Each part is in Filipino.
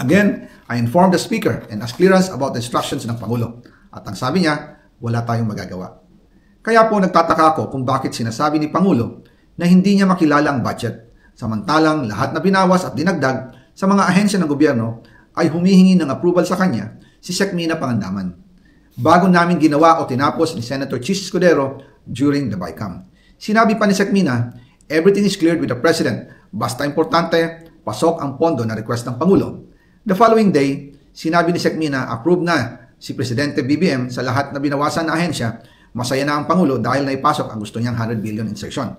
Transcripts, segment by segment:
Again, I informed the Speaker and asked clearance about the instructions ng Pangulo. At ang sabi niya, wala tayong magagawa. Kaya po nagtataka ako kung bakit sinasabi ni Pangulo na hindi niya makilala ang budget, samantalang lahat na binawas at dinagdag sa mga ahensya ng gobyerno ay humihingi ng approval sa kanya si Sec. Mina Pangandaman. Bago namin ginawa o tinapos ni Senator Chis Escudero during the BICAM. Sinabi pa ni Sec. Mina, everything is cleared with the President, basta importante, pasok ang pondo na request ng Pangulo. The following day, sinabi ni Sec. Mina, approve na si Presidente BBM sa lahat na binawasan na ahensya, masaya na ang Pangulo dahil naipasok ang gusto niyang 100 billion insertion.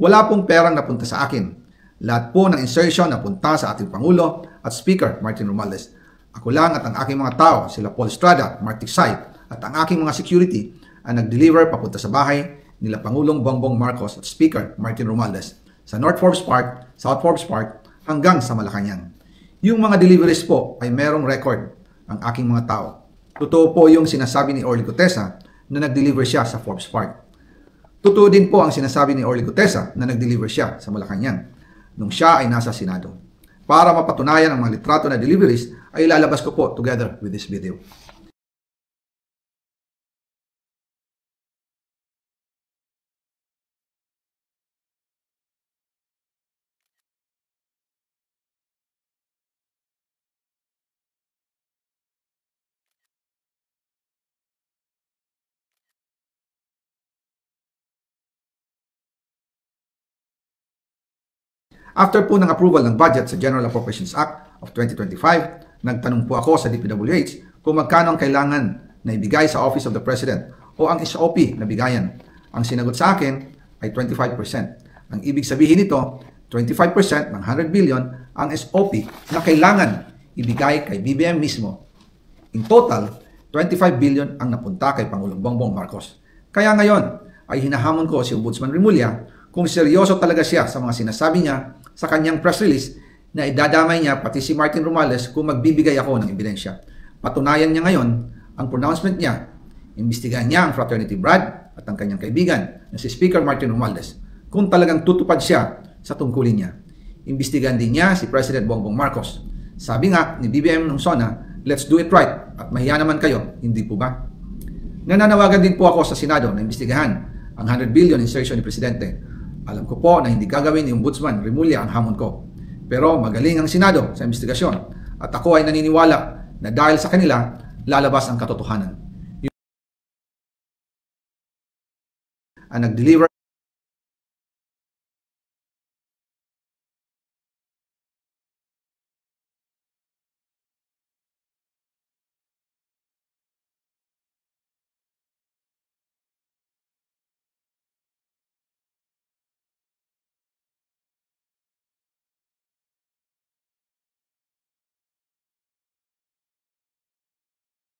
Wala pong perang napunta sa akin. Lahat po ng insertion napunta sa ating Pangulo at Speaker Martin Romualdez. Ako lang at ang aking mga tao, sila Paul Estrada, Martic Sai, at ang aking mga security ang nag-deliver papunta sa bahay nila Pangulong Bongbong Marcos at Speaker Martin Romualdez sa North Forbes Park, South Forbes Park, hanggang sa Malacanang. Yung mga deliveries po ay merong record ang aking mga tao. Totoo po yung sinasabi ni Orly Gutesa na nag-deliver siya sa Forbes Park. Totoo din po ang sinasabi ni Orly Gutesa na nag-deliver siya sa Malacanang nung siya ay nasa Senado. Para mapatunayan ang mga litrato na deliveries ay ilalabas ko po together with this video. After po ng approval ng budget sa General Appropriations Act of 2025, nagtanong po ako sa DPWH kung magkano ang kailangan na ibigay sa Office of the President o ang SOP na bigayan. Ang sinagot sa akin ay 25%. Ang ibig sabihin nito, 25% ng 100 billion ang SOP na kailangan ibigay kay BBM mismo. In total, 25 billion ang napunta kay Pangulong Bongbong Marcos. Kaya ngayon ay hinahamon ko si Ombudsman Remulla kung seryoso talaga siya sa mga sinasabi niya sa kanyang press release na idadamay niya pati si Martin Romualdez kung magbibigay ako ng ebidensya. Patunayan niya ngayon ang pronouncement niya. Imbestigahan niya ang Fraternity Brad at ang kanyang kaibigan na si Speaker Martin Romualdez kung talagang tutupad siya sa tungkulin niya. Imbestigahan din niya si President Bongbong Marcos. Sabi nga ni BBM nung SONA, let's do it right at mahiya naman kayo, hindi po ba? Nananawagan din po ako sa Senado na imbestigahan ang 100 billion insertion ni Presidente. Alam ko po na hindi gagawin ni Ombudsman Remulla ang hamon ko. Pero magaling ang Senado sa investigasyon at ako ay naniniwala na dahil sa kanila, lalabas ang katotohanan. Ang nag-deliver